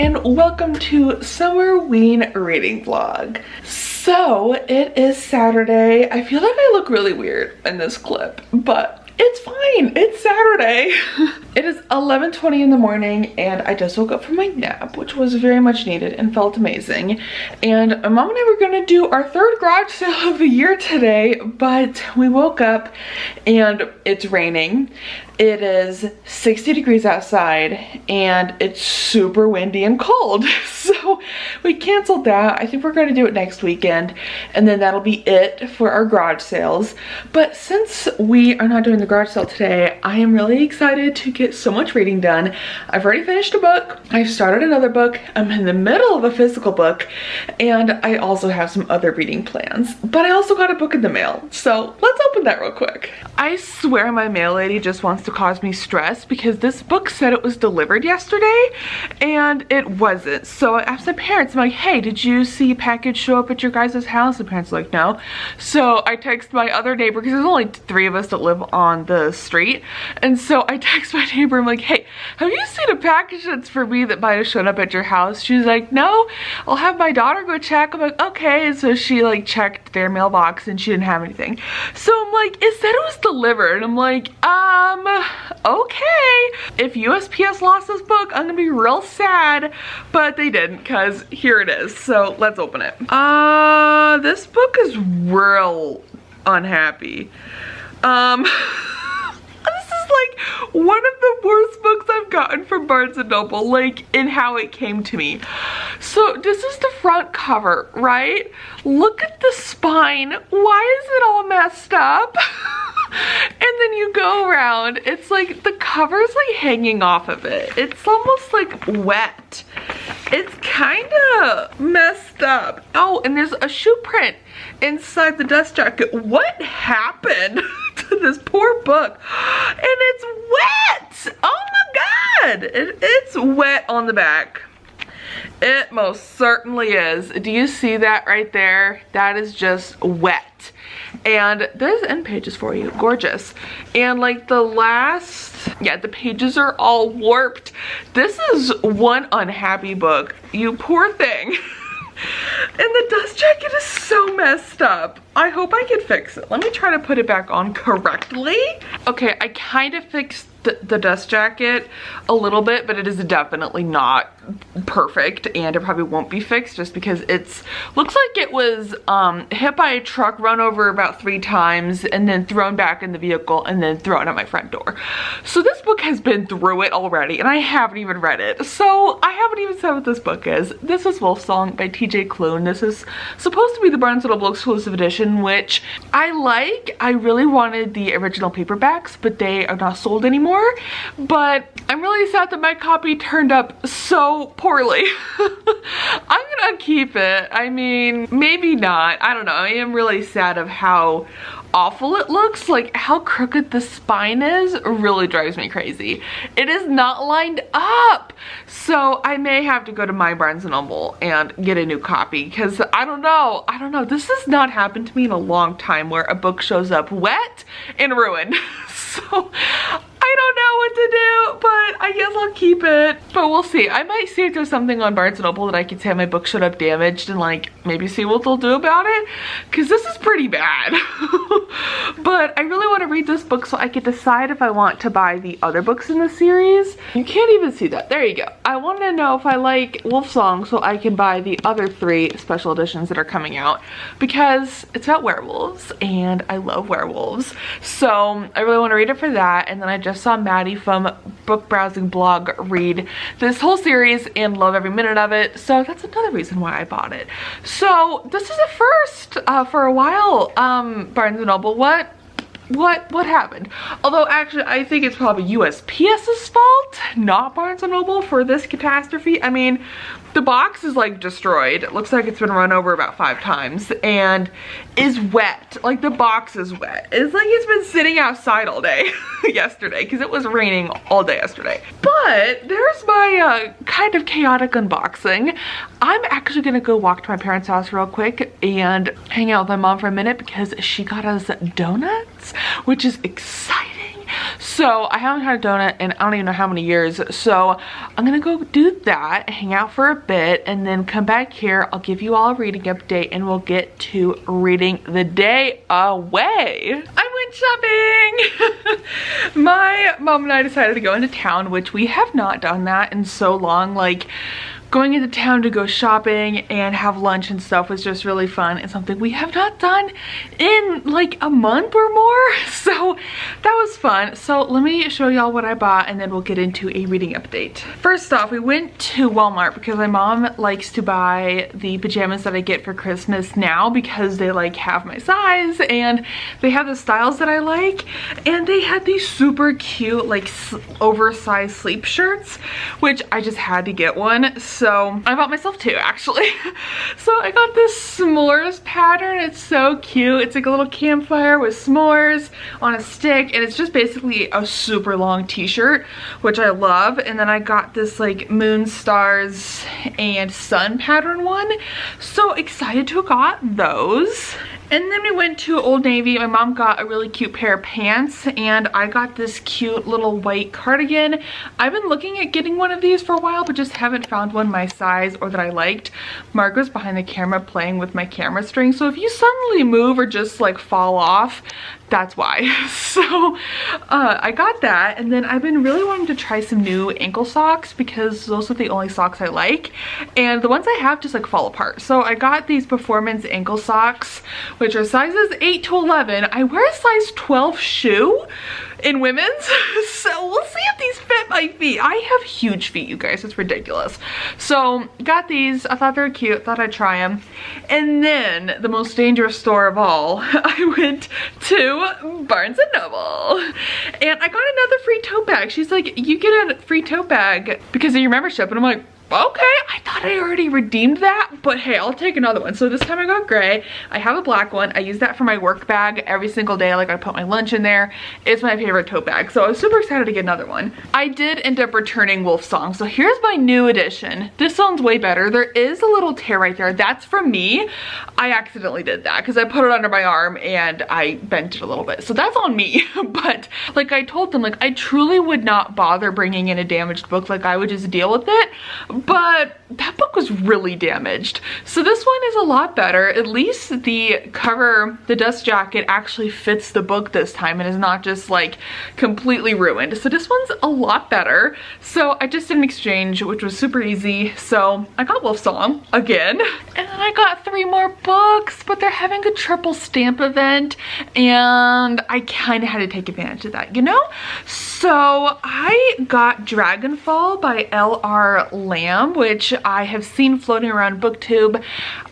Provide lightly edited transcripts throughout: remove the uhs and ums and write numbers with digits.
and welcome to SUMMERWEEN reading vlog. So it is Saturday. I feel like I look really weird in this clip, but it's fine. It's Saturday. It is 11:20 in the morning and I just woke up from my nap, which was very much needed and felt amazing. And my mom and I were gonna do our third garage sale of the year today, but we woke up and it's raining. It is 60 degrees outside and it's super windy and cold. So we canceled that. I think we're gonna do it next weekend and then that'll be it for our garage sales. But since we are not doing the garage sale today, I am really excited to get so much reading done. I've already finished a book. I've started another book. I'm in the middle of a physical book and I also have some other reading plans. But I also got a book in the mail. So let's open that real quick. I swear my mail lady just wants to cause me stress because this book said it was delivered yesterday and it wasn't. So I asked my parents, I'm like, hey, did you see a package show up at your guys' house? The parents were like, no. So I text my other neighbor, because there's only 3 of us that live on the street, and so I text my neighbor, I'm like, hey, have you seen a package that's for me that might have shown up at your house? She's like, no, I'll have my daughter go check. I'm like, okay. And so she like checked their mailbox and she didn't have anything. So I'm like, it said it was delivered. And I'm like, okay. If USPS lost this book, I'm gonna be real sad, but they didn't, because here it is. So let's open it. This book is real unhappy. This is like one of the worst books I've gotten from Barnes & Noble, like in how it came to me. So this is the front cover, right? Look at the spine. Why is it all messed up? And then you go around, it's like the cover's like hanging off of it. It's almost like wet. It's kind of messed up. Oh, and there's a shoe print inside the dust jacket. What happened to this poor book? And it's wet. Oh my God. It's wet on the back. It most certainly is. Do you see that right there? That is just wet. And there's end pages for you. Gorgeous. And like the last, yeah, the pages are all warped. This is one unhappy book. You poor thing. And the dust jacket is so messed up. I hope I can fix it. Let me try to put it back on correctly. Okay, I kind of fixed the dust jacket a little bit, but it is definitely not perfect, and it probably won't be fixed just because it's looks like it was hit by a truck, run over about 3 times, and then thrown back in the vehicle and then thrown at my front door. So this book has been through it already and I haven't even read it. So I haven't even said what this book is. This is Wolf Song by TJ Klune. This is supposed to be the Barnes & Noble exclusive edition, which I like. I really wanted the original paperbacks, but they are not sold anymore. But I'm really sad that my copy turned up so poorly. I'm gonna keep it. I mean, maybe not. I don't know. I am really sad of how awful it looks. Like how crooked the spine is really drives me crazy. It is not lined up. So I may have to go to my Barnes & Noble and get a new copy, because I don't know. This has not happened to me in a long time where a book shows up wet and ruined. So I don't know what to do, but I guess I'll keep it. But we'll see. I might see if there's something on Barnes & Noble that I can say my book showed up damaged and like maybe see what they'll do about it, because this is pretty bad. But I really want to read this book so I can decide if I want to buy the other books in the series. You can't even see that. There you go. I want to know if I like Wolf Song so I can buy the other 3 special editions that are coming out, because it's about werewolves and I love werewolves. So I really want to read it for that. And then I just saw Maddie from Book Browsing Blog read this whole series and love every minute of it. So that's another reason why I bought it. So this is a first for a while. Barnes & Noble, what happened? Although actually I think it's probably USPS's fault, not Barnes & Noble, for this catastrophe. I mean, the box is like destroyed. It looks like it's been run over about 5 times and is wet. Like the box is wet. It's like it's been sitting outside all day yesterday, because it was raining all day yesterday. But there's my kind of chaotic unboxing. I'm actually gonna go walk to my parents' house real quick and hang out with my mom for a minute because she got us donuts, which is exciting. So I haven't had a donut in I don't even know how many years. So I'm gonna go do that, hang out for a bit, and then come back here. I'll give you all a reading update and we'll get to reading the day away. I went shopping. My mom and I decided to go into town, which we have not done that in so long. Like, going into town to go shopping and have lunch and stuff was just really fun and something we have not done in like a month or more. So that was fun. So let me show y'all what I bought and then we'll get into a reading update. First off, we went to Walmart because my mom likes to buy the pajamas that I get for Christmas now because they like have my size and they have the styles that I like, and they had these super cute like oversized sleep shirts, which I just had to get one. So I bought myself two actually. So I got this s'mores pattern. It's so cute. It's like a little campfire with s'mores on a stick, and it's just basically a super long t-shirt, which I love. And then I got this like moon, stars, and sun pattern one. So excited to have got those. And then we went to Old Navy. My mom got a really cute pair of pants, and I got this cute little white cardigan. I've been looking at getting one of these for a while, but just haven't found one my size or that I liked. Margaret's behind the camera playing with my camera string, so if you suddenly move or just like fall off, that's why. So I got that, and then I've been really wanting to try some new ankle socks because those are the only socks I like, and the ones I have just like fall apart. So I got these performance ankle socks, which are sizes 8 to 11. I wear a size 12 shoe in women's, so we'll see if these fit my feet. I have huge feet, you guys. It's ridiculous. So got these. I thought they were cute. Thought I'd try them. And then the most dangerous store of all, I went to Barnes & Noble, and I got another free tote bag. She's like, you get a free tote bag because of your membership, and I'm like, okay, I thought I already redeemed that, but hey, I'll take another one. So this time I got gray. I have a black one. I use that for my work bag every single day. Like, I put my lunch in there. It's my favorite tote bag. So I was super excited to get another one. I did end up returning Wolf Song. So here's my new edition. This sounds way better. There is a little tear right there. That's from me. I accidentally did that because I put it under my arm and I bent it a little bit. So that's on me. But like I told them, like, I truly would not bother bringing in a damaged book. Like, I would just deal with it. But that book was really damaged. So this one is a lot better. At least the cover, the dust jacket, actually fits the book this time and is not just like completely ruined. So this one's a lot better. So I just did an exchange, which was super easy. So I got Wolf Song again. And then I got 3 more books, but they're having a triple stamp event and I kind of had to take advantage of that, you know? So I got Dragonfall by L.R. Lamb, which I have seen floating around BookTube.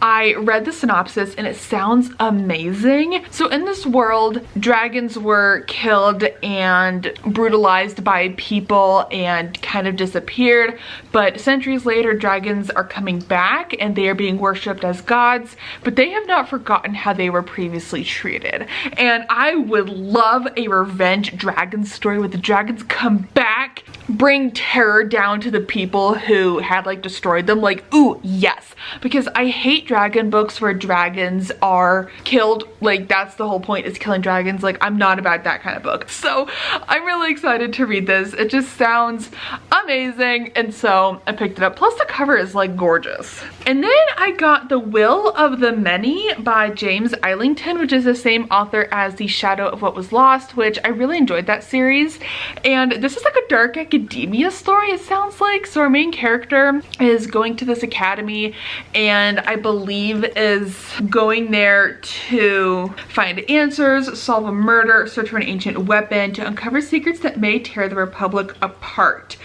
I read the synopsis and it sounds amazing. So in this world, dragons were killed and brutalized by people and kind of disappeared, but centuries later dragons are coming back and they are being worshipped as gods, but they have not forgotten how they were previously treated. And I would love a revenge dragon story where the dragons come back, bring terror down to the people who had like destroyed them. Like, ooh, yes, because I hate dragon books where dragons are killed. Like, that's the whole point, is killing dragons. Like, I'm not about that kind of book. So I'm really excited to read this. It just sounds amazing, and so I picked it up. Plus the cover is like gorgeous. And then I got The Will of the Many by James Islington, which is the same author as The Shadow of What Was Lost, which I really enjoyed that series. And this is like a dark academia story, it sounds like. So our main character is going to this academy and I believe is going there to find answers, solve a murder, search for an ancient weapon, to uncover secrets that may tear the Republic apart.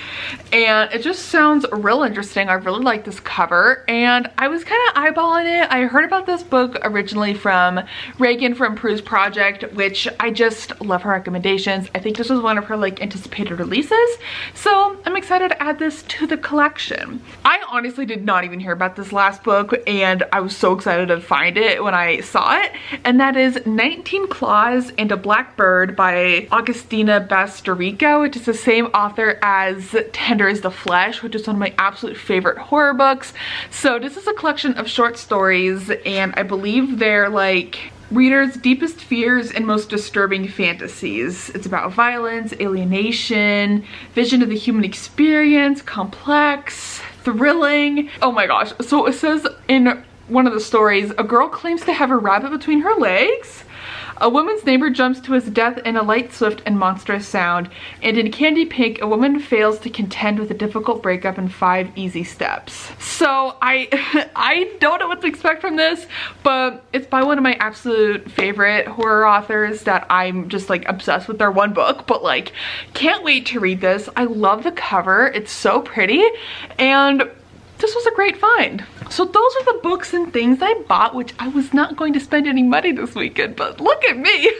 And it just sounds real interesting. I really like this cover and I was kind of eyeballing it. I heard about this book originally from Reagan from Prue's Project, which I just love her recommendations. I think this was one of her like anticipated releases. So I'm excited to add this to the collection. I honestly did not even hear about this last book and I was so excited to find it when I saw it, and that is 19 Claws and a Black Bird by Augustina Bastorica, which is the same author as Tender is the Flesh, which is one of my absolute favorite horror books. So this is a collection of short stories and I believe they're like readers' deepest fears and most disturbing fantasies. It's about violence, alienation, vision of the human experience, complex, thrilling. Oh my gosh. So it says in one of the stories, a girl claims to have a rabbit between her legs. A woman's neighbor jumps to his death in a light, swift, and monstrous sound. And in Candy Pink, a woman fails to contend with a difficult breakup in 5 easy steps. So I don't know what to expect from this, but it's by one of my absolute favorite horror authors that I'm just like obsessed with their one book, but like can't wait to read this. I love the cover. It's so pretty, and this was a great find. So those are the books and things I bought, which I was not going to spend any money this weekend, but look at me.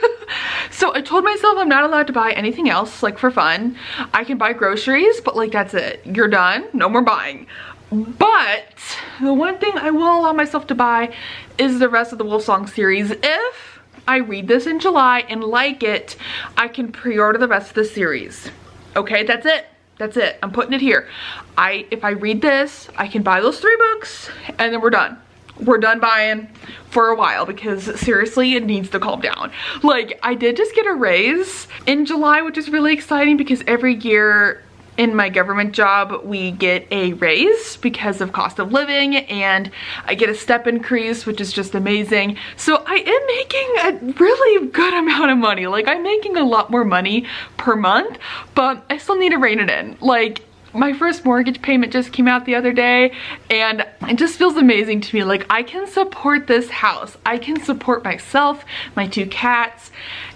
So I told myself I'm not allowed to buy anything else, like for fun. I can buy groceries, but like that's it. You're done, no more buying. But the one thing I will allow myself to buy is the rest of the Wolfsong series. If I read this in July and like it, I can pre-order the rest of the series. Okay, that's it. That's it. I'm putting it here. If I read this, I can buy those 3 books and then we're done. We're done buying for a while because seriously, it needs to calm down. Like, I did just get a raise in July, which is really exciting because every year in my government job, we get a raise because of cost of living, and I get a step increase, which is just amazing. So I am making a really good amount of money. Like, I'm making a lot more money per month, but I still need to rein it in. Like, my first mortgage payment just came out the other day, and it just feels amazing to me. Like, I can support this house. I can support myself, my 2 cats,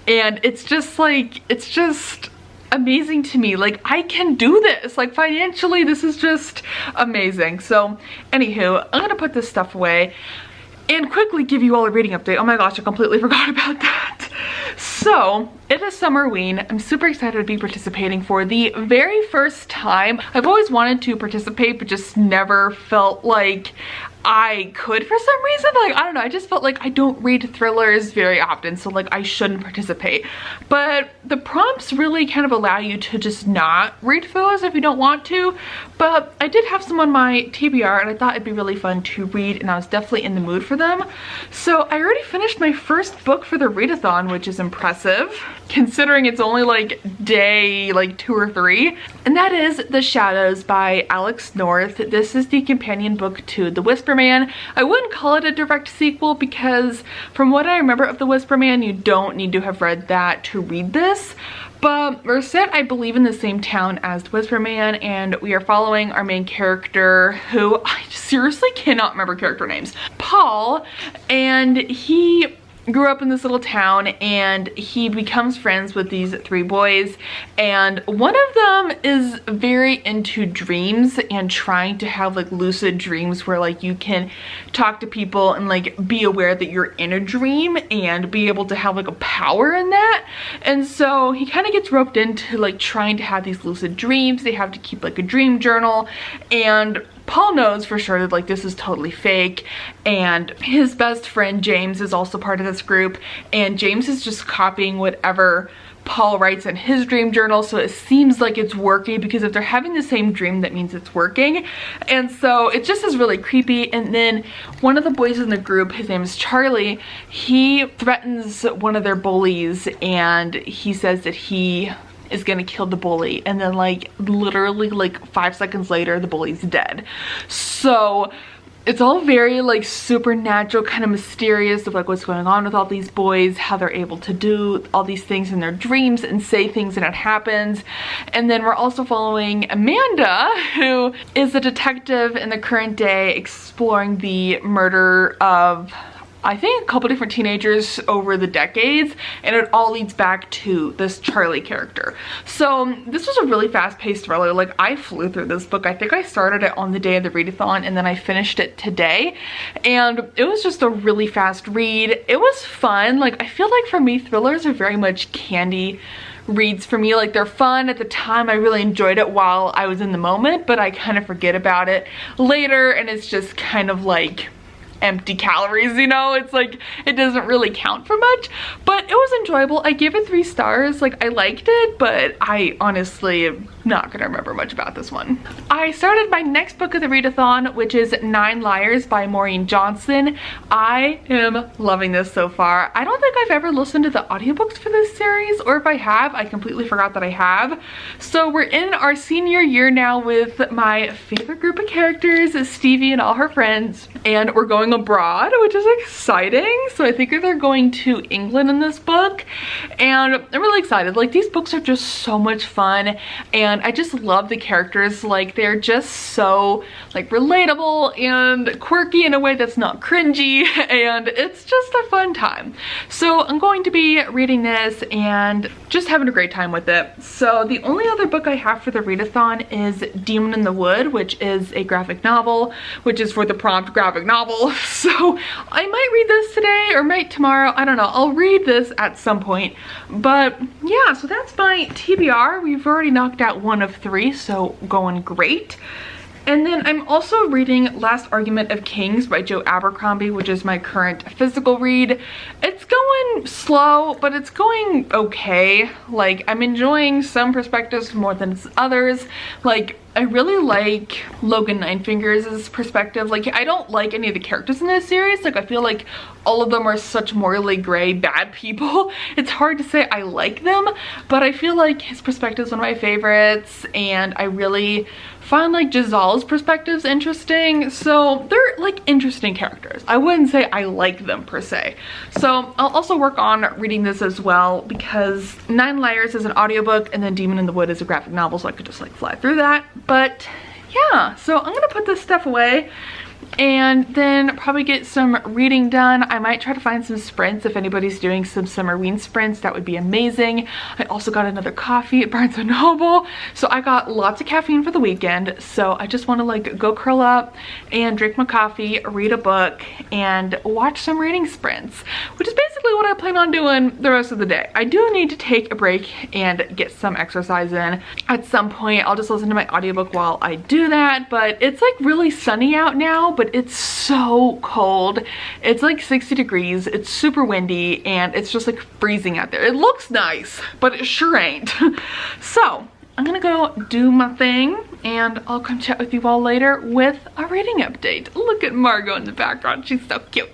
and it's just like, it's just amazing to me. Like, I can do this. Like, financially, this is just amazing. So anywho, I'm gonna put this stuff away and quickly give you all a reading update. Oh my gosh, I completely forgot about that. So it is Summerween. I'm super excited to be participating for the very first time. I've always wanted to participate, but just never felt like I could for some reason. Like, I don't know, I just felt like I don't read thrillers very often, so like I shouldn't participate. But the prompts really kind of allow you to just not read thrillers if you don't want to. But I did have some on my TBR and I thought it'd be really fun to read, and I was definitely in the mood for them. So I already finished my first book for the readathon, which is impressive considering it's only like day like 2 or 3. And that is The Shadows by Alex North. This is the companion book to The Whisper Man. I wouldn't call it a direct sequel because from what I remember of The Whisper Man, you don't need to have read that to read this. But we're set, I believe, in the same town as The Whisper Man, and we are following our main character, who I seriously cannot remember character names, Paul, and he grew up in this little town and he becomes friends with these 3 boys, and one of them is very into dreams and trying to have like lucid dreams where like you can talk to people and like be aware that you're in a dream and be able to have like a power in that. And so he kind of gets roped into like trying to have these lucid dreams. They have to keep like a dream journal, and Paul knows for sure that like this is totally fake, and his best friend James is also part of this group, and James is just copying whatever Paul writes in his dream journal, so it seems like it's working because if they're having the same dream, that means it's working. And so it just is really creepy. And then one of the boys in the group, his name is Charlie, he threatens one of their bullies and he says that he is gonna kill the bully, and then like literally like 5 seconds later the bully's dead. So it's all very like supernatural, kind of mysterious of like what's going on with all these boys, how they're able to do all these things in their dreams and say things and it happens. And then we're also following Amanda, who is a detective in the current day exploring the murder of I think a couple different teenagers over the decades, and it all leads back to this Charlie character. So this was a really fast-paced thriller. Like, I flew through this book. I think I started it on the day of the readathon and then I finished it today, and it was just a really fast read. It was fun. Like, I feel like for me, thrillers are very much candy reads for me. Like, they're fun at the time. I really enjoyed it while I was in the moment, but I kind of forget about it later, and it's just kind of like empty calories, you know? It's like, it doesn't really count for much, but it was enjoyable. I gave it 3 stars. Like, I liked it, but I honestly am not gonna remember much about this one. I started my next book of the readathon, which is 9 Liars by Maureen Johnson. I am loving this so far. I don't think I've ever listened to the audiobooks for this series, or if I have, I completely forgot that I have. So we're in our senior year now with my favorite group of characters, Stevie and all her friends, and we're going abroad, which is exciting. So I think they're going to England in this book, and I'm really excited. Like, these books are just so much fun, and I just love the characters. Like, they're just so like relatable and quirky in a way that's not cringy, and it's just a fun time. So I'm going to be reading this and just having a great time with it. So the only other book I have for the readathon is Demon in the Wood, which is a graphic novel, which is for the prompt graphic novel. So I might read this today or might tomorrow. I don't know. I'll read this at some point. But yeah, so that's my TBR. We've already knocked out 1 of 3, so going great. And then I'm also reading Last Argument of Kings by Joe Abercrombie, which is my current physical read. It's going slow, but it's going okay. Like, I'm enjoying some perspectives more than others. Like, I really like Logan Ninefingers' perspective. Like, I don't like any of the characters in this series. Like, I feel like all of them are such morally gray, bad people. It's hard to say I like them, but I feel like his perspective is one of my favorites, and I really find like Giselle's perspectives interesting. So they're like interesting characters. I wouldn't say I like them per se. So I'll also work on reading this as well, because 9 Liars is an audiobook and then Demon in the Wood is a graphic novel, so I could just like fly through that. But yeah, so I'm gonna put this stuff away and then probably get some reading done. I might try to find some sprints. If anybody's doing some Summerween sprints, that would be amazing. I also got another coffee at Barnes & Noble, so I got lots of caffeine for the weekend. So I just want to like go curl up and drink my coffee, read a book, and watch some reading sprints, which is basically what I plan on doing the rest of the day. I do need to take a break and get some exercise in at some point. I'll just listen to my audiobook while I do that. But it's like really sunny out now, but it's so cold. It's like 60 degrees, it's super windy, and it's just like freezing out there. It looks nice, but it sure ain't. So I'm gonna go do my thing, and I'll come chat with you all later with a reading update. Look at Margot in the background, she's so cute.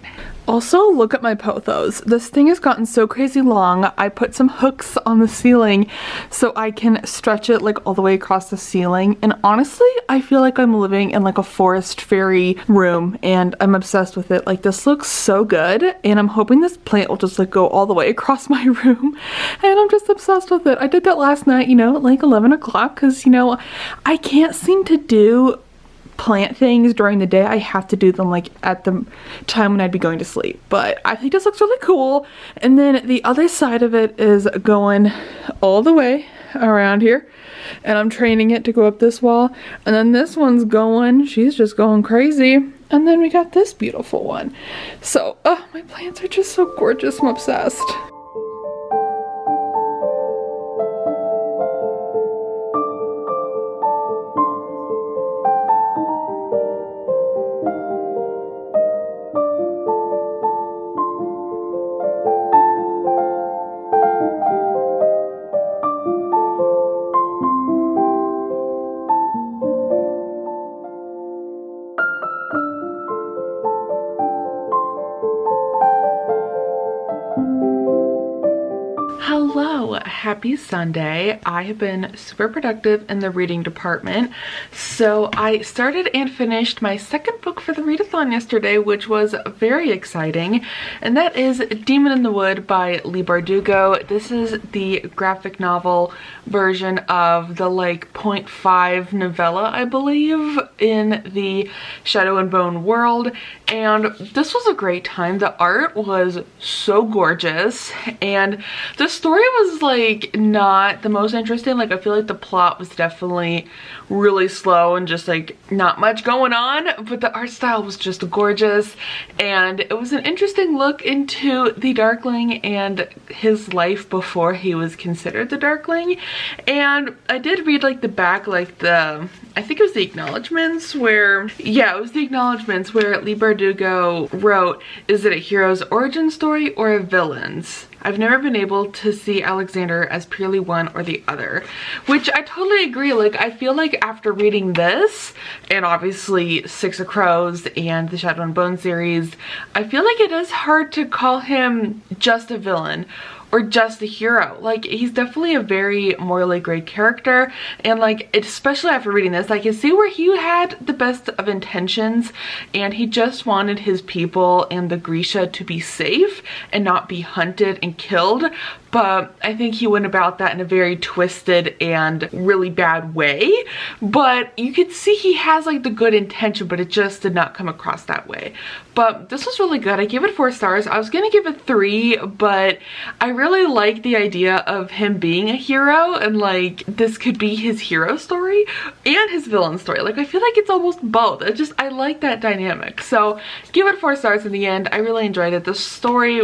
Also, look at my pothos. This thing has gotten so crazy long. I put some hooks on the ceiling so I can stretch it like all the way across the ceiling. And honestly, I feel like I'm living in like a forest fairy room, and I'm obsessed with it. Like, this looks so good, and I'm hoping this plant will just like go all the way across my room. And I'm just obsessed with it. I did that last night, you know, at like 11 o'clock, because, you know, I can't seem to do plant things during the day. I have to do them like at the time when I'd be going to sleep. But I think this looks really cool. And then the other side of it is going all the way around here, and I'm training it to go up this wall. And then this one's going, she's just going crazy. And then we got this beautiful one. So my plants are just so gorgeous. I'm obsessed. Hello, happy Sunday. I have been super productive in the reading department. So I started and finished my second book for the readathon yesterday, which was very exciting. And that is Demon in the Wood by Leigh Bardugo. This is the graphic novel version of the like 0.5 novella, I believe, in the Shadow and Bone world. And this was a great time. The art was so gorgeous, and the story was like not the most interesting. Like, I feel like the plot was definitely really slow and just like not much going on, but the art style was just gorgeous, and it was an interesting look into the Darkling and his life before he was considered the Darkling. And I did read like the back, like the I think it was the acknowledgements where, yeah, it was the acknowledgements where Lee Bardugo wrote, is it a hero's origin story or a villain's? I've never been able to see Alexander as purely one or the other, which I totally agree. Like, I feel like after reading this, and obviously Six of Crows and the Shadow and Bone series, I feel like it is hard to call him just a villain or just a hero. Like, he's definitely a very morally great character, and like, especially after reading this, I can see where he had the best of intentions, and he just wanted his people and the Grisha to be safe and not be hunted and killed. But I think he went about that in a very twisted and really bad way. But you could see he has like the good intention, but it just did not come across that way. But this was really good. I gave it 4 stars. I was gonna give it 3, but I really like the idea of him being a hero, and like this could be his hero story and his villain story. Like, I feel like it's almost both. I like that dynamic. So give it 4 stars in the end. I really enjoyed it. The story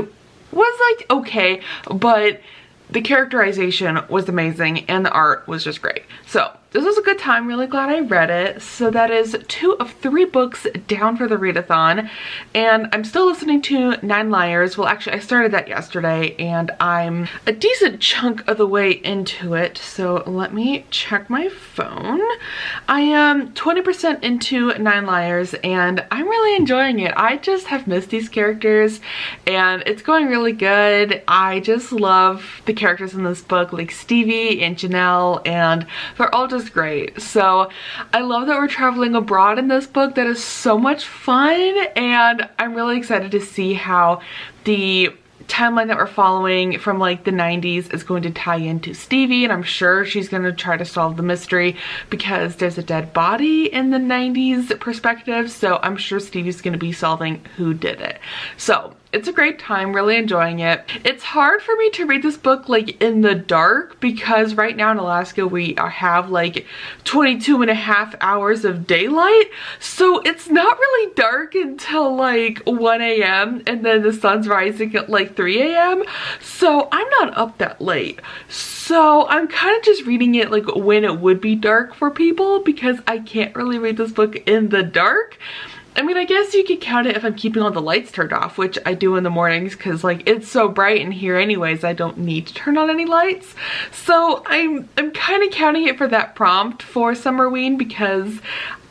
was like okay, but the characterization was amazing and the art was just great. So this was a good time. Really glad I read it. So that is 2 of 3 books down for the readathon, and I'm still listening to 9 Liars. Well, actually I started that yesterday and I'm a decent chunk of the way into it. So let me check my phone. I am 20% into 9 Liars and I'm really enjoying it. I just have missed these characters and it's going really good. I just love the characters in this book, like Stevie and Janelle, and they're all just great. So I love that we're traveling abroad in this book. That is so much fun, and I'm really excited to see how the timeline that we're following from like the 90s is going to tie into Stevie, and I'm sure she's going to try to solve the mystery because there's a dead body in the 90s perspective, so I'm sure Stevie's going to be solving who did it. So it's a great time, really enjoying it. It's hard for me to read this book like in the dark because right now in Alaska we have like 22.5 hours of daylight, so it's not really dark until like 1 a.m. and then the sun's rising at like 3 a.m. so I'm not up that late. So I'm kind of just reading it like when it would be dark for people because I can't really read this book in the dark. I mean, I guess you could count it if I'm keeping all the lights turned off, which I do in the mornings because like it's so bright in here anyways, I don't need to turn on any lights. So I'm kind of counting it for that prompt for Summerween because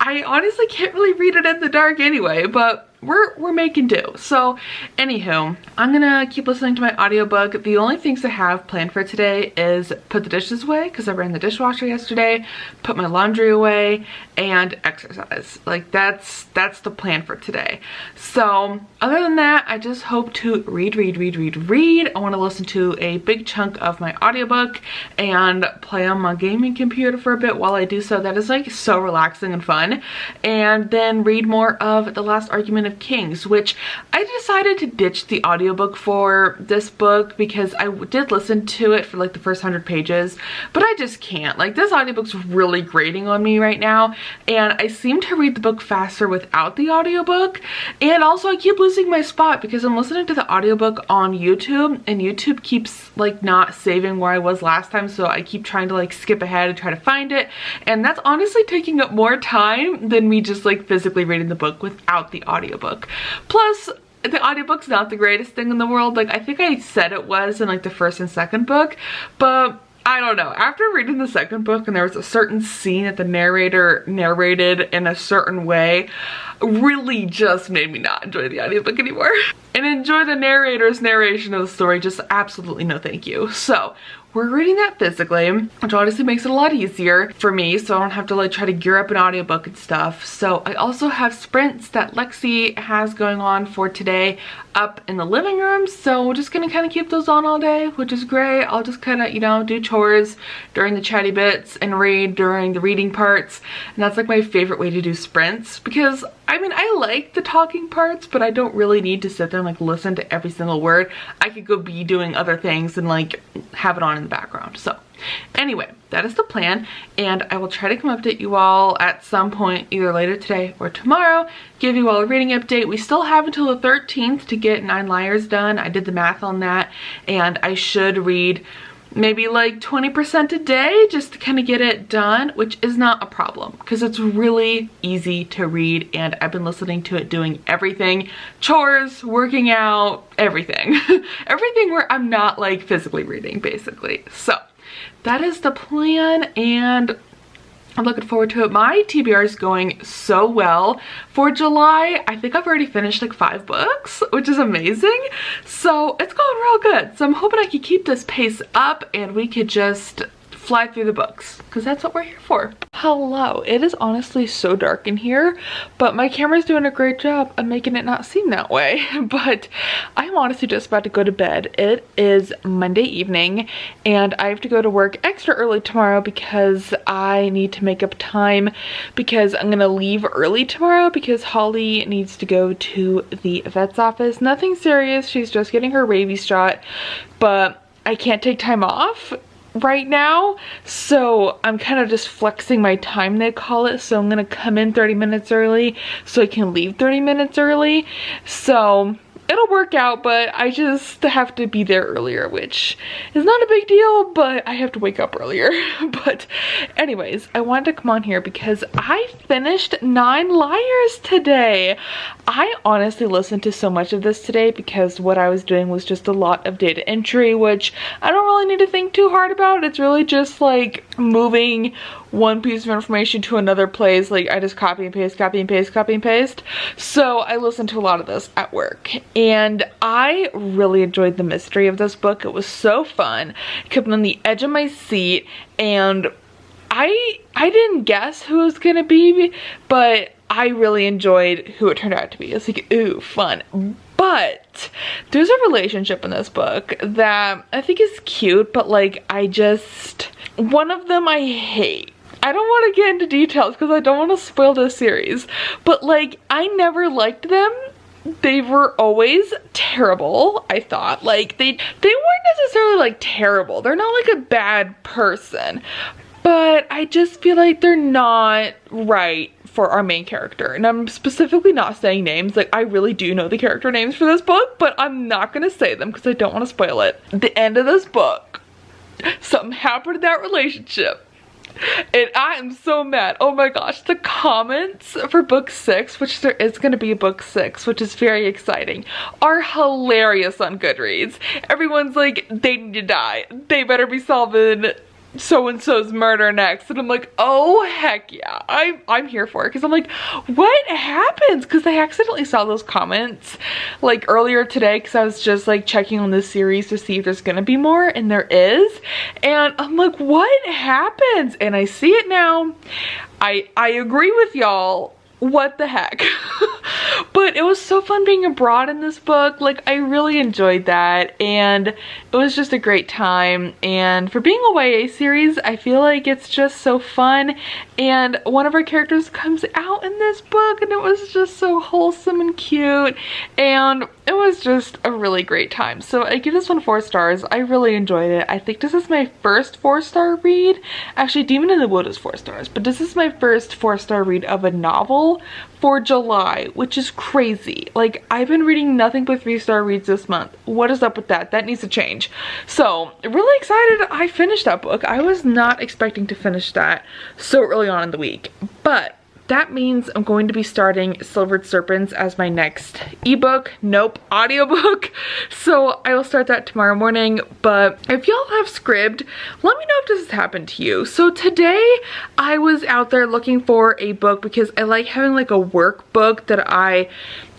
I honestly can't really read it in the dark anyway, but we're making do. So anywho, I'm gonna keep listening to my audiobook. The only things I have planned for today is put the dishes away because I ran the dishwasher yesterday, put my laundry away, and exercise. Like that's the plan for today. So other than that, I just hope to read. I want to listen to a big chunk of my audiobook and play on my gaming computer for a bit while I do so. That is like so relaxing and fun. And then read more of The Last Argument of Kings, which I decided to ditch the audiobook for this book because I did listen to it for like the first 100 pages, but I just can't. Like, this audiobook's really grating on me right now, and I seem to read the book faster without the audiobook. And also I keep losing my spot because I'm listening to the audiobook on YouTube, and YouTube keeps like not saving where I was last time, so I keep trying to like skip ahead and try to find it, and that's honestly taking up more time than me just like physically reading the book without the audiobook. Plus, the audiobook's not the greatest thing in the world. Like, I think I said it was in like the first and second book, but I don't know. After reading the second book and there was a certain scene that the narrator narrated in a certain way, really just made me not enjoy the audiobook anymore. And enjoy the narrator's narration of the story, just absolutely no thank you. So we're reading that physically, which obviously makes it a lot easier for me, so I don't have to like try to gear up an audiobook and stuff. So I also have sprints that Lexi has going on for today up in the living room, so we're just gonna kind of keep those on all day, which is great. I'll just kind of, you know, do chores during the chatty bits and read during the reading parts, and that's like my favorite way to do sprints because I mean, I like the talking parts, but I don't really need to sit there and like listen to every single word. I could go be doing other things and like have it on in the background. So anyway, that is the plan, and I will try to come update you all at some point either later today or tomorrow, give you all a reading update. We still have until the 13th to get 9 Liars done. I did the math on that, and I should read maybe like 20% a day just to kind of get it done, which is not a problem because it's really easy to read and I've been listening to it doing everything, chores, working out, everything. Everything where I'm not like physically reading basically. So that is the plan and I'm looking forward to it. My TBR is going so well. For July, I think I've already finished like 5 books, which is amazing. So it's going real good. So I'm hoping I can keep this pace up and we could just fly through the books because that's what we're here for. Hello, it is honestly so dark in here, but my camera's doing a great job of making it not seem that way. But I'm honestly just about to go to bed. It is Monday evening and I have to go to work extra early tomorrow because I need to make up time because I'm gonna leave early tomorrow because Holly needs to go to the vet's office. Nothing serious, she's just getting her rabies shot, but I can't take time off right now, so I'm kind of just flexing my time, they call it. So I'm gonna come in 30 minutes early so I can leave 30 minutes early, so it'll work out, but I just have to be there earlier, which is not a big deal, but I have to wake up earlier. But anyways, I wanted to come on here because I finished 9 Liars today. I honestly listened to so much of this today because what I was doing was just a lot of data entry, which I don't really need to think too hard about. It's really just like moving one piece of information to another place. Like I just copy and paste, copy and paste, copy and paste. So I listened to a lot of this at work and I really enjoyed the mystery of this book. It was so fun. It kept me on the edge of my seat and I didn't guess who it was gonna be, but I really enjoyed who it turned out to be. It's like, ooh, fun. But there's a relationship in this book that I think is cute, but like one of them I hate. I don't want to get into details because I don't want to spoil the series, but like I never liked them. They were always terrible, I thought. Like they weren't necessarily like terrible. They're not like a bad person, but I just feel like they're not right for our main character. And I'm specifically not saying names. Like I really do know the character names for this book, but I'm not gonna say them because I don't want to spoil it. At the end of this book, something happened to that relationship and I am so mad. Oh my gosh, the comments for book 6, which there is going to be a book 6, which is very exciting, are hilarious on Goodreads. Everyone's like, they need to die, they better be solving so-and-so's murder next, and I'm like, oh heck yeah, I'm here for it, because I'm like, what happens? Because I accidentally saw those comments like earlier today because I was just like checking on this series to see if there's gonna be more, and there is, and I'm like, what happens? And I see it now. I agree with y'all. What the heck? But it was so fun being abroad in this book. Like I really enjoyed that and it was just a great time, and for being a YA series I feel like it's just so fun, and one of our characters comes out in this book and it was just so wholesome and cute, and it was just a really great time. So I give this one 4 stars. I really enjoyed it. I think this is my first 4-star read. Actually, Demon in the Wood is 4 stars, but this is my first 4-star read of a novel for July, which is crazy. Like I've been reading nothing but 3-star reads this month. What is up with that? That needs to change. So really excited I finished that book. I was not expecting to finish that so early on in the week, but that means I'm going to be starting Silvered Serpents as my next ebook. Nope, audiobook. So I will start that tomorrow morning. But if y'all have Scribd, let me know if this has happened to you. So today I was out there looking for a book because I like having like a workbook that I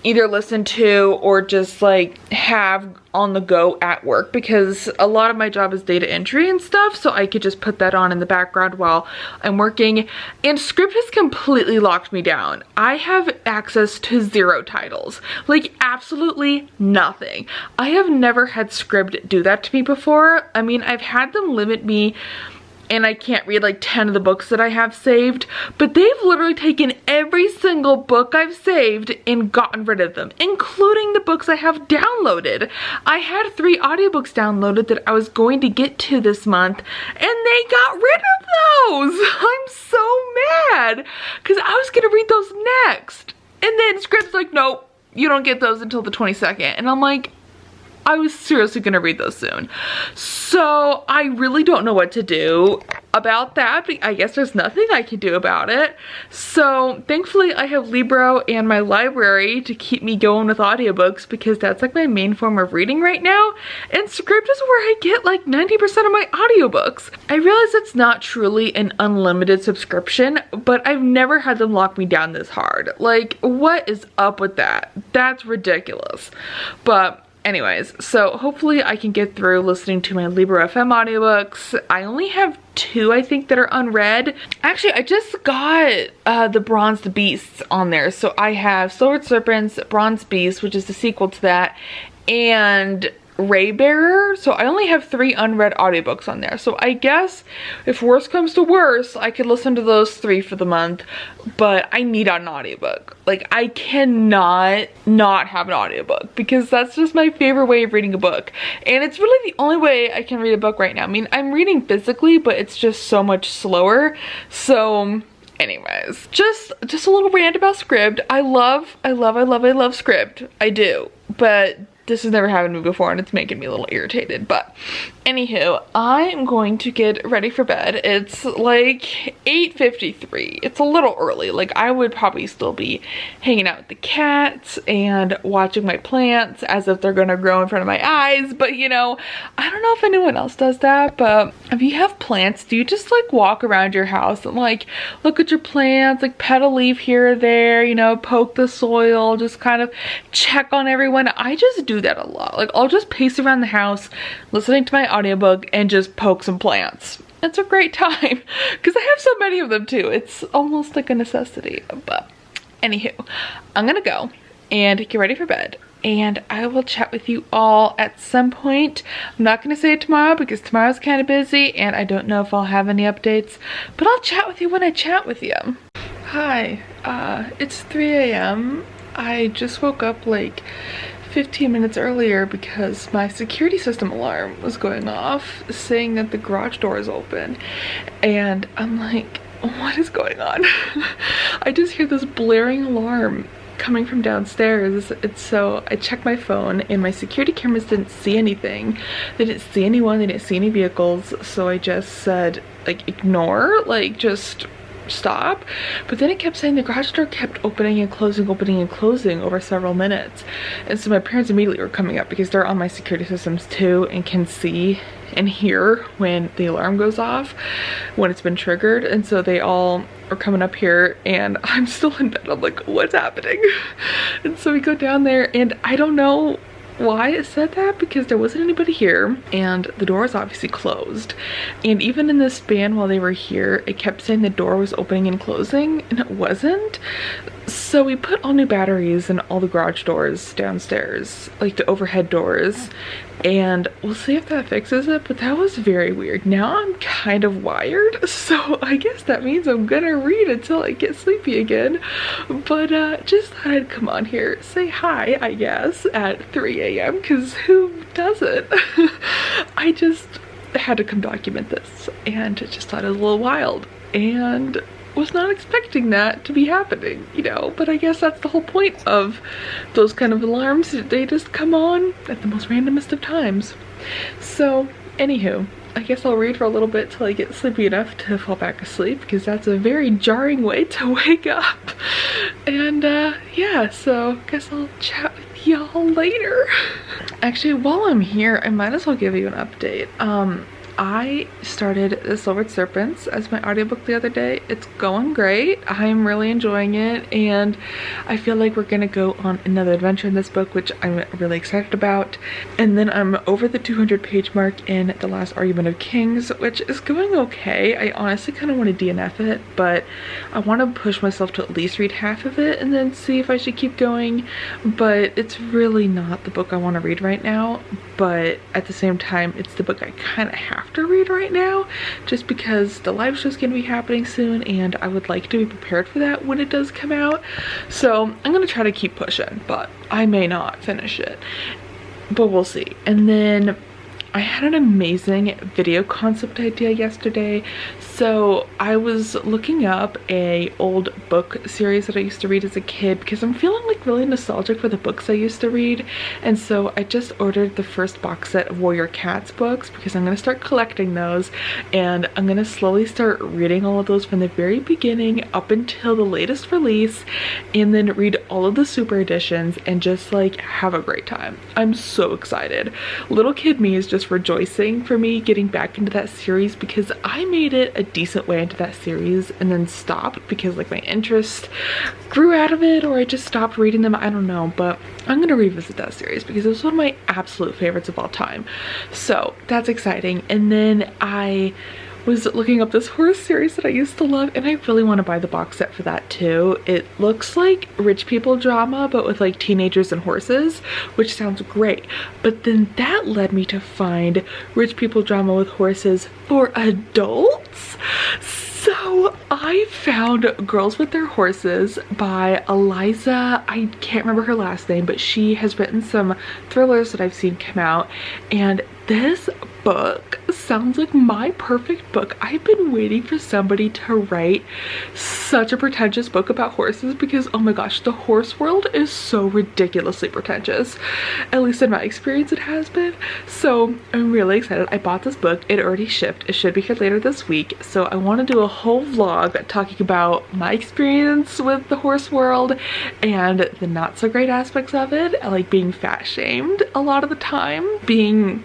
either listen to or just like have on the go at work, because a lot of my job is data entry and stuff, so I could just put that on in the background while I'm working. And Scribd has completely locked me down. I have access to 0 titles, like absolutely nothing. I have never had Scribd do that to me before. I mean, I've had them limit me and I can't read like 10 of the books that I have saved, but they've literally taken every single book I've saved and gotten rid of them, including the books I have downloaded. I had 3 audiobooks downloaded that I was going to get to this month, and they got rid of those. I'm so mad because I was gonna read those next. And then Scribd's like, nope, you don't get those until the 22nd. And I'm like, I was seriously gonna read those soon. So I really don't know what to do about that. I guess there's nothing I can do about it. So thankfully I have Libro and my library to keep me going with audiobooks, because that's like my main form of reading right now. And Scribd is where I get like 90% of my audiobooks. I realize it's not truly an unlimited subscription, but I've never had them lock me down this hard. Like, what is up with that? That's ridiculous. But anyways, so hopefully I can get through listening to my Libro FM audiobooks. I only have 2, I think, that are unread. Actually, I just got the Bronzed Beasts on there. So I have Silvered Serpents, Bronzed Beast, which is the sequel to that, and Raybearer. So I only have 3 unread audiobooks on there. So I guess if worse comes to worse, I could listen to those 3 for the month, but I need an audiobook. Like, I cannot not have an audiobook, because that's just my favorite way of reading a book. And it's really the only way I can read a book right now. I mean, I'm reading physically, but it's just so much slower. So anyways, just a little rant about Scribd. I love Scribd. I do. But this has never happened to me before, and it's making me a little irritated. But anywho, I'm going to get ready for bed. It's like 8:53. It's a little early. Like, I would probably still be hanging out with the cats and watching my plants as if they're gonna grow in front of my eyes. But you know, I don't know if anyone else does that, but if you have plants, do you just like walk around your house and like look at your plants, like pet a leaf here or there, you know, poke the soil, just kind of check on everyone? I just do that a lot. Like, I'll just pace around the house listening to my audiobook and just poke some plants. It's a great time, because I have so many of them too. It's almost like a necessity. But anywho, I'm gonna go and get ready for bed, and I will chat with you all at some point. I'm not gonna say it tomorrow, because tomorrow's kind of busy and I don't know if I'll have any updates, but I'll chat with you when I chat with you. Hi, it's 3 a.m. I just woke up like 15 minutes earlier because my security system alarm was going off saying that the garage door is open, and I'm like, what is going on? I just hear this blaring alarm coming from downstairs. So I checked my phone and my security cameras didn't see anything. They didn't see anyone, they didn't see any vehicles, so I just said like ignore, like just stop. But then it kept saying the garage door kept opening and closing over several minutes. And so my parents immediately were coming up, because they're on my security systems too and can see and hear when the alarm goes off, when it's been triggered. And so they all are coming up here, and I'm still in bed. I'm like, what's happening? And so we go down there, and I don't know why it said that, because there wasn't anybody here and the door is obviously closed. And even in this span while they were here, it kept saying the door was opening and closing, and it wasn't. So we put all new batteries in all the garage doors downstairs, like the overhead doors, and we'll see if that fixes it. But that was very weird. Now I'm kind of wired, so I guess that means I'm gonna read until I get sleepy again. But just thought I'd come on here, say hi, I guess, at 3 a.m. because who doesn't? I just had to come document this, and just thought it was a little wild, and was not expecting that to be happening, you know. But I guess that's the whole point of those kind of alarms. They just come on at the most randomest of times. So anywho, I guess I'll read for a little bit till I get sleepy enough to fall back asleep, because that's a very jarring way to wake up. And yeah, so I guess I'll chat with y'all later. Actually, while I'm here, I might as well give you an update. I started The Silvered Serpents as my audiobook the other day. It's going great. I'm really enjoying it, and I feel like we're gonna go on another adventure in this book, which I'm really excited about. And then I'm over the 200-page mark in The Last Argument of Kings, which is going okay. I honestly kind of want to DNF it, but I want to push myself to at least read half of it and then see if I should keep going. But it's really not the book I want to read right now, but at the same time, it's the book I kind of have to read right now, just because the live show is going to be happening soon, and I would like to be prepared for that when it does come out. So I'm going to try to keep pushing, but I may not finish it, but we'll see. And then I had an amazing video concept idea yesterday. So I was looking up a old book series that I used to read as a kid, because I'm feeling like like really nostalgic for the books I used to read, and so I just ordered the first box set of Warrior Cats books because I'm gonna start collecting those, and I'm gonna slowly start reading all of those from the very beginning up until the latest release, and then read all of the super editions and just like have a great time. I'm so excited. Little kid me is just rejoicing for me getting back into that series because I made it a decent way into that series and then stopped because like my interest grew out of it, or I just stopped reading them. I don't know, but I'm gonna revisit that series because it was one of my absolute favorites of all time. So that's exciting. And then I was looking up this horse series that I used to love, and I really want to buy the box set for that too. It looks like rich people drama but with like teenagers and horses, which sounds great. But then that led me to find rich people drama with horses for adults. So I found Girls with Their Horses by Eliza, I can't remember her last name, but she has written some thrillers that I've seen come out, and this book sounds like my perfect book. I've been waiting for somebody to write such a pretentious book about horses because, oh my gosh, the horse world is so ridiculously pretentious. At least in my experience it has been. So I'm really excited. I bought this book. It already shipped. It should be here later this week. So I want to do a whole vlog talking about my experience with the horse world and the not so great aspects of it, like being fat shamed a lot of the time, being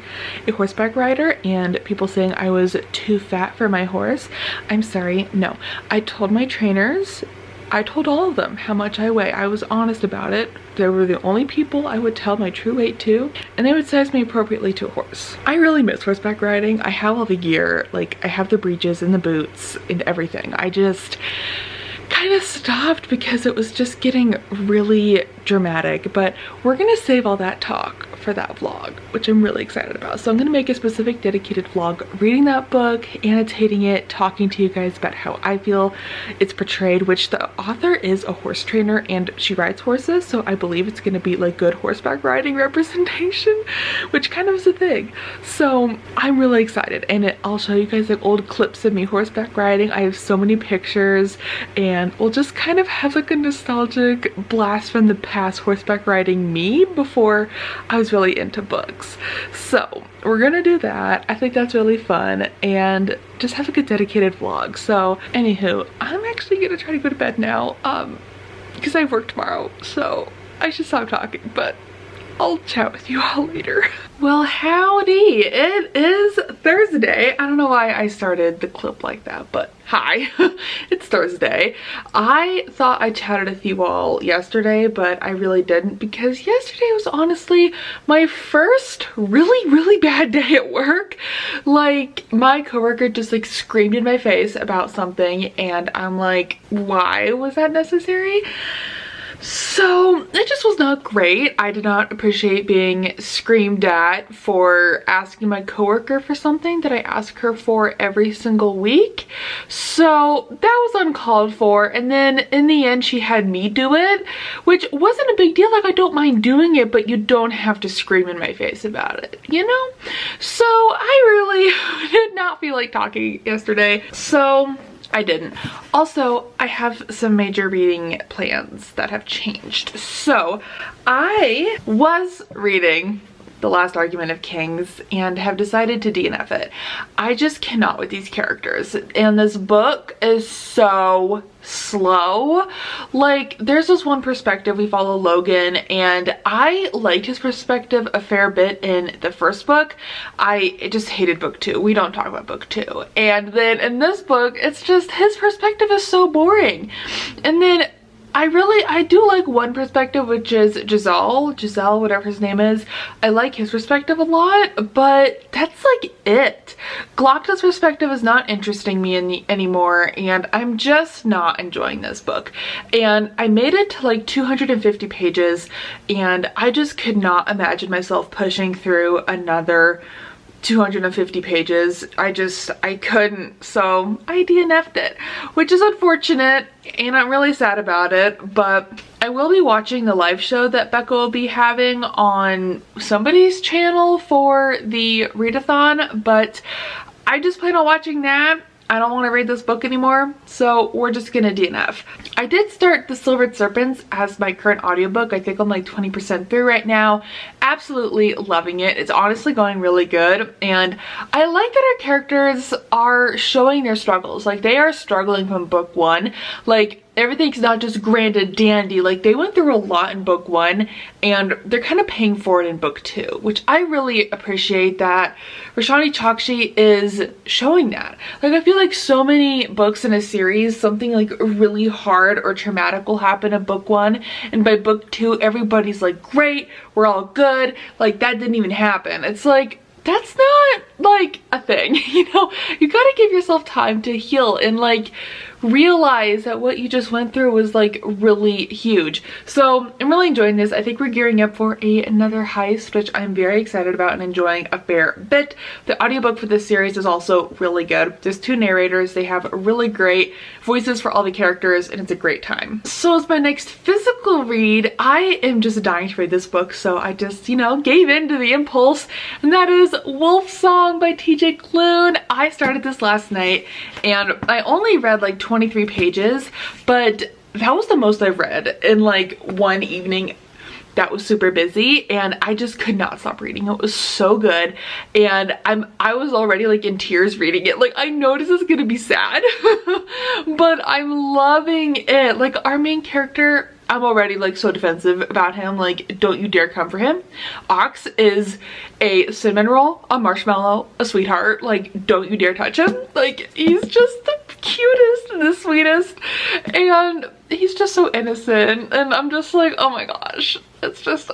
a horseback rider and people saying I was too fat for my horse. I'm sorry, no. I told my trainers, I told all of them how much I weigh. I was honest about it. They were the only people I would tell my true weight to, and they would size me appropriately to a horse. I really miss horseback riding. I have all the gear, like I have the breeches and the boots and everything. I just kind of stopped because it was just getting really dramatic, but we're gonna save all that talk for that vlog, which I'm really excited about. So I'm gonna make a specific dedicated vlog reading that book, annotating it, talking to you guys about how I feel it's portrayed, which the author is a horse trainer and she rides horses, so I believe it's gonna be like good horseback riding representation, which kind of is a thing. So I'm really excited, and I'll show you guys like old clips of me horseback riding. I have so many pictures, and we'll just kind of have like a nostalgic blast from the past horseback riding me before I was really into books. So we're gonna do that. I think that's really fun, and just have like a dedicated vlog. So anywho, I'm actually gonna try to go to bed now because I have work tomorrow, so I should stop talking, but I'll chat with you all later. Well, howdy, it is Thursday. I don't know why I started the clip like that, but hi, it's Thursday. I thought I chatted with you all yesterday, but I really didn't because yesterday was honestly my first really bad day at work. Like, my coworker just like screamed in my face about something, and I'm like, why was that necessary? So it just was not great. I did not appreciate being screamed at for asking my coworker for something that I ask her for every single week. So that was uncalled for. And then in the end, she had me do it, which wasn't a big deal. Like, I don't mind doing it, but you don't have to scream in my face about it, you know? So I really did not feel like talking yesterday. So I didn't. Also, I have some major reading plans that have changed. So I was reading The Last Argument of Kings and have decided to DNF it. I just cannot with these characters, and this book is so slow. Like, there's this one perspective, we follow Logan, and I liked his perspective a fair bit in the first book. I just hated book 2. We don't talk about book 2. And then in this book, it's just his perspective is so boring. And then I do like one perspective, which is Giselle, whatever his name is. I like his perspective a lot, but that's like it. Glocta's perspective is not interesting me anymore, and I'm just not enjoying this book. And I made it to like 250 pages, and I just could not imagine myself pushing through another 250 pages. I couldn't, so I DNF'd it, which is unfortunate, and I'm really sad about it. But I will be watching the live show that Becca will be having on somebody's channel for the readathon, but I just plan on watching that I don't want to read this book anymore, so we're just gonna DNF. I did start The Silvered Serpents as my current audiobook. I think I'm like 20% through right now. Absolutely loving it. It's honestly going really good, and I like that our characters are showing their struggles. Like, they are struggling from book one. Like, everything's not just grand and dandy. Like, they went through a lot in book one, and they're kind of paying for it in book two, which I really appreciate that Roshani Chokshi is showing that. Like, I feel like so many books in a series, something like really hard or traumatic will happen in book one, and by book two, everybody's like, great, we're all good. Like, that didn't even happen. It's like, that's not like a thing, you know? You gotta give yourself time to heal and like realize that what you just went through was like really huge. So I'm really enjoying this. I think we're gearing up for another heist, which I'm very excited about and enjoying a fair bit. The audiobook for this series is also really good. There's two narrators. They have really great voices for all the characters, and it's a great time. So as my next physical read, I am just dying to read this book, so I just, you know, gave in to the impulse, and that is Wolf Song by TJ Klune. I started this last night, and I only read like 23 pages, but that was the most I've read in like one evening that was super busy, and I just could not stop reading. It was so good, and I was already like in tears reading it. Like, I know this is gonna be sad, but I'm loving it. Like, our main character, I'm already like so defensive about him. Like, don't you dare come for him. Ox is a cinnamon roll, a marshmallow, a sweetheart. Like, don't you dare touch him. Like, he's just the cutest and the sweetest, and he's just so innocent, and I'm just like, oh my gosh, it's just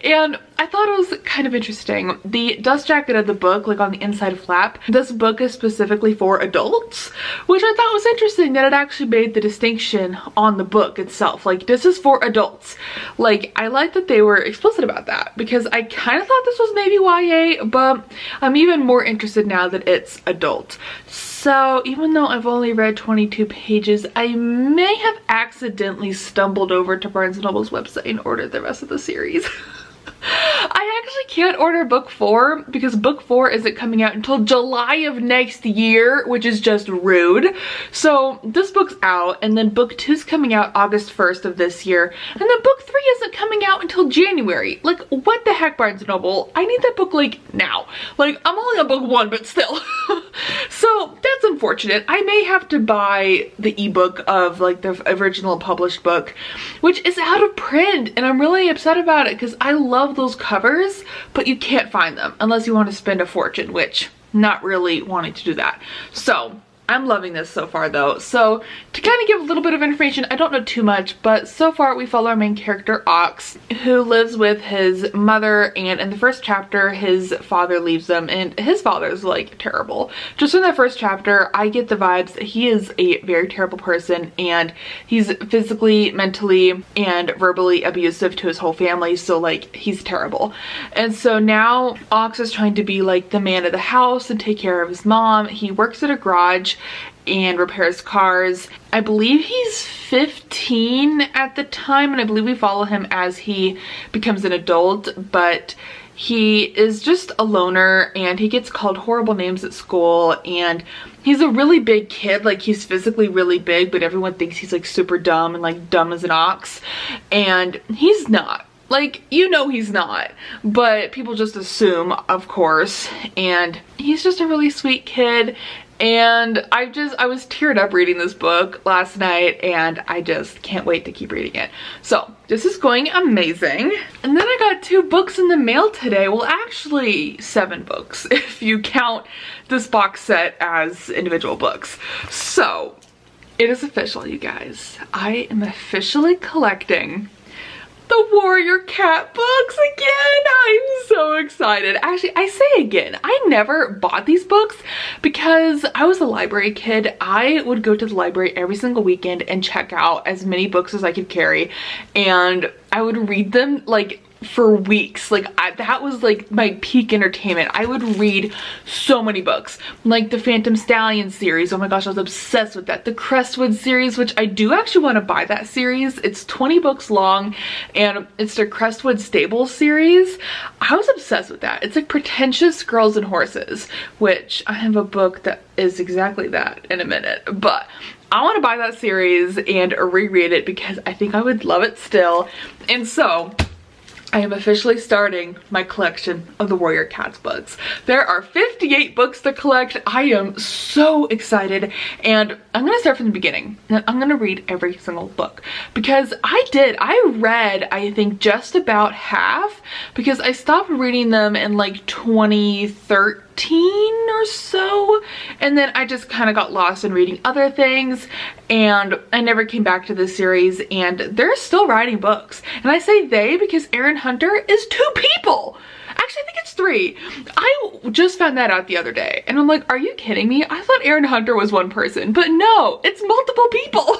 and I thought it was kind of interesting. The dust jacket of the book, like on the inside flap, this book is specifically for adults, which I thought was interesting that it actually made the distinction on the book itself. Like, this is for adults. Like, I like that they were explicit about that, because I kind of thought this was maybe YA, but I'm even more interested now that it's adult. So even though I've only read 22 pages, I may have accidentally stumbled over to Barnes & Noble's website and ordered the rest of the series. I actually can't order book 4 because book 4 isn't coming out until July of next year, which is just rude. So this book's out, and then book 2's coming out August 1st of this year, and then book 3 isn't coming out until January. Like, what the heck, Barnes & Noble? I need that book like now. Like, I'm only on book 1, but still. So that's unfortunate. I may have to buy the ebook of like the original published book, which is out of print, and I'm really upset about it because I love those covers, but you can't find them unless you want to spend a fortune, which not really wanting to do that. So I'm loving this so far though. So to kind of give a little bit of information, I don't know too much, but so far we follow our main character Ox, who lives with his mother, and in the first chapter his father leaves them, and his father's like terrible. Just in that first chapter I get the vibes that he is a very terrible person, and he's physically, mentally, and verbally abusive to his whole family. So like, he's terrible. And so now Ox is trying to be like the man of the house and take care of his mom. He works at a garage and repairs cars. I believe he's 15 at the time, and I believe we follow him as he becomes an adult, but he is just a loner, and he gets called horrible names at school, and he's a really big kid. Like, he's physically really big, but everyone thinks he's like super dumb and like dumb as an ox, and he's not. Like, you know he's not, but people just assume, of course, and he's just a really sweet kid. And I was teared up reading this book last night, and I just can't wait to keep reading it. So this is going amazing. And then I got 2 books in the mail today. Well, actually 7 books if you count this box set as individual books. So it is official, you guys. I am officially collecting the Warrior Cat books again. I'm so excited. Actually, I say again, I never bought these books because I was a library kid. I would go to the library every single weekend and check out as many books as I could carry, and I would read them like for weeks. Like that was like my peak entertainment. I would read so many books, like the Phantom Stallion series. Oh my gosh, I was obsessed with that. The Crestwood series, which I do actually want to buy that series. It's 20 books long and it's the Crestwood Stable series. I was obsessed with that. It's like Pretentious Girls and Horses, which I have a book that is exactly that in a minute, but I want to buy that series and reread it because I think I would love it still. And so I am officially starting my collection of the Warrior Cats books. There are 58 books to collect. I am so excited, and I'm gonna start from the beginning and I'm gonna read every single book because I read I think just about half because I stopped reading them in like 2013 or so, and then I just kind of got lost in reading other things and I never came back to this series, and they're still writing books. And I say they because Aaron Hunter is 2 people. Actually, I think it's 3. I just found that out the other day and I'm like, are you kidding me? I thought Aaron Hunter was one person, but no, it's multiple people.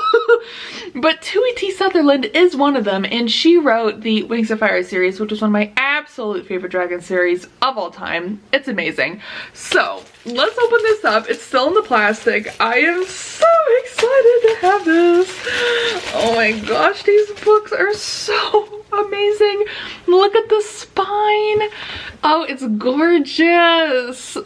But Tui T. Sutherland is one of them, and she wrote the Wings of Fire series, which is one of my absolute favorite dragon series of all time. It's amazing. So let's open this up. It's still in the plastic. I am so excited to have this. Oh my gosh, these books are so amazing. Look at the spine. Oh, it's gorgeous.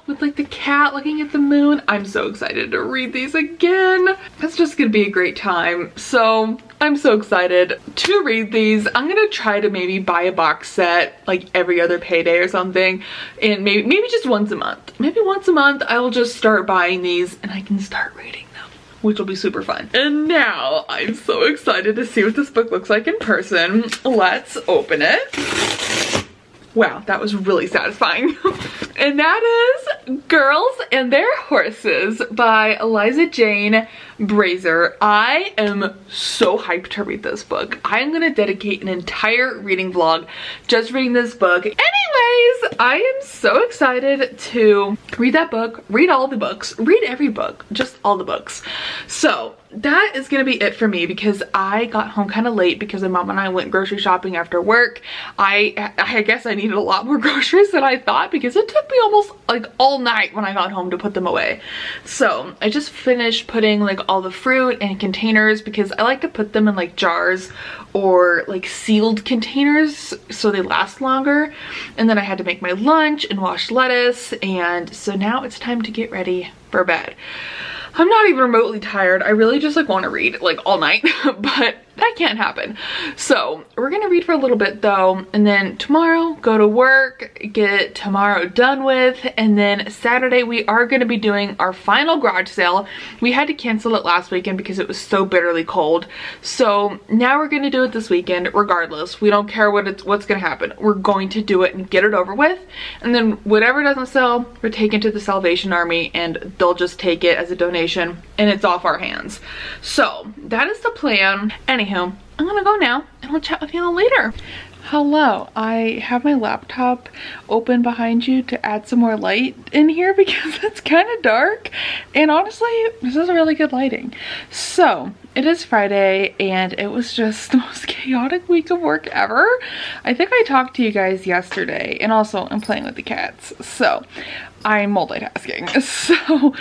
With like the cat looking at the moon. I'm so excited to read these again. It's just gonna be a great time. So I'm so excited to read these. I'm gonna try to maybe buy a box set like every other payday or something, and maybe just once a month. Maybe once a month I will just start buying these and I can start reading them, which will be super fun. And now I'm so excited to see what this book looks like in person. Let's open it. Wow, that was really satisfying. And that is Girls and Their Horses by Eliza Jane Brazier. I am so hyped to read this book. I'm gonna dedicate an entire reading vlog just reading this book. Anyways, I am so excited to read that book, read all the books, read every book, just all the books. So that is gonna be it for me because I got home kind of late because my mom and I went grocery shopping after work. I guess I needed a lot more groceries than I thought because it took me almost like all night when I got home to put them away. So I just finished putting like all the fruit in containers because I like to put them in like jars or like sealed containers so they last longer. And then I had to make my lunch and wash lettuce, and so now it's time to get ready for bed. I'm not even remotely tired. I really just like want to read like all night, but that can't happen. So we're gonna read for a little bit though, and then tomorrow go to work, get tomorrow done with, and then Saturday we are gonna be doing our final garage sale. We had to cancel it last weekend because it was so bitterly cold. So now we're gonna do it this weekend regardless. We don't care what's gonna happen. We're going to do it and get it over with. And then whatever doesn't sell, we're taking to the Salvation Army and they'll just take it as a donation and it's off our hands. So that is the plan. Anywho, I'm gonna go now and I'll chat with you all later. Hello, I have my laptop open behind you to add some more light in here because it's kind of dark, and honestly this is really good lighting. So it is Friday and it was just the most chaotic week of work ever. I think I talked to you guys yesterday, and also I'm playing with the cats, so I'm multitasking. So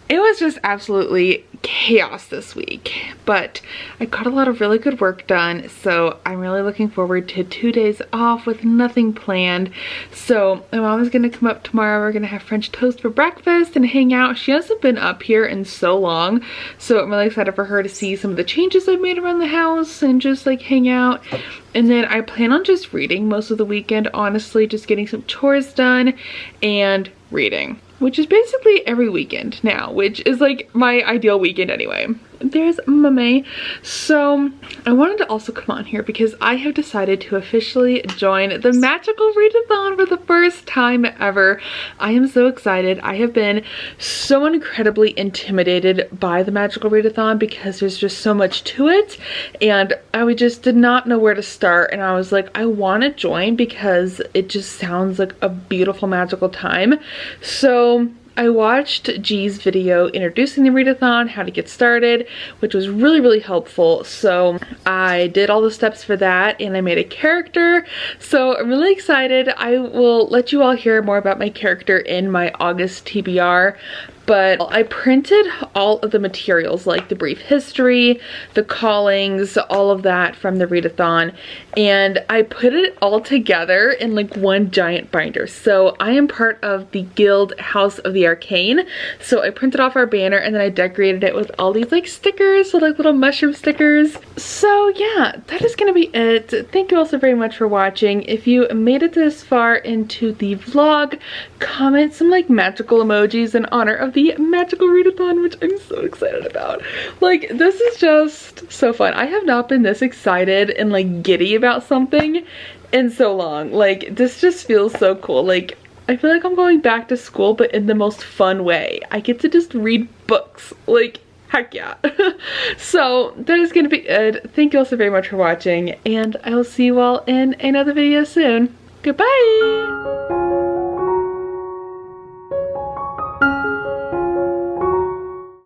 it was just absolutely chaos this week, but I got a lot of really good work done, so I'm really looking forward to 2 days off with nothing planned. So my mom is gonna come up tomorrow. We're gonna have French toast for breakfast and hang out. She hasn't been up here in so long, so I'm really excited for her to see some of the changes I've made around the house and just like hang out. And then I plan on just reading most of the weekend, honestly, just getting some chores done and reading, which is basically every weekend now, which is like my ideal weekend anyway. There's Mame. So I wanted to also come on here because I have decided to officially join the Magical Readathon for the first time ever. I am so excited. I have been so incredibly intimidated by the Magical Readathon because there's just so much to it, and I just did not know where to start, and I was like, I want to join because it just sounds like a beautiful magical time. So I watched G's video introducing the readathon, how to get started, which was really, really helpful. So I did all the steps for that and I made a character. So I'm really excited. I will let you all hear more about my character in my August TBR. But I printed all of the materials, like the brief history, the callings, all of that from the readathon, and I put it all together in like one giant binder. So I am part of the Guild House of the Arcane, so I printed off our banner and then I decorated it with all these like stickers, so like little mushroom stickers. So yeah, that is gonna be it. Thank you all so very much for watching. If you made it this far into the vlog, comment some like magical emojis in honor of the magical readathon, which I'm so excited about. Like, this is just so fun. I have not been this excited and like giddy about something in so long. Like, this just feels so cool. Like, I feel like I'm going back to school, but in the most fun way. I get to just read books. Like, heck yeah. So that is gonna be it. Thank you all so very much for watching, and I will see you all in another video soon. Goodbye.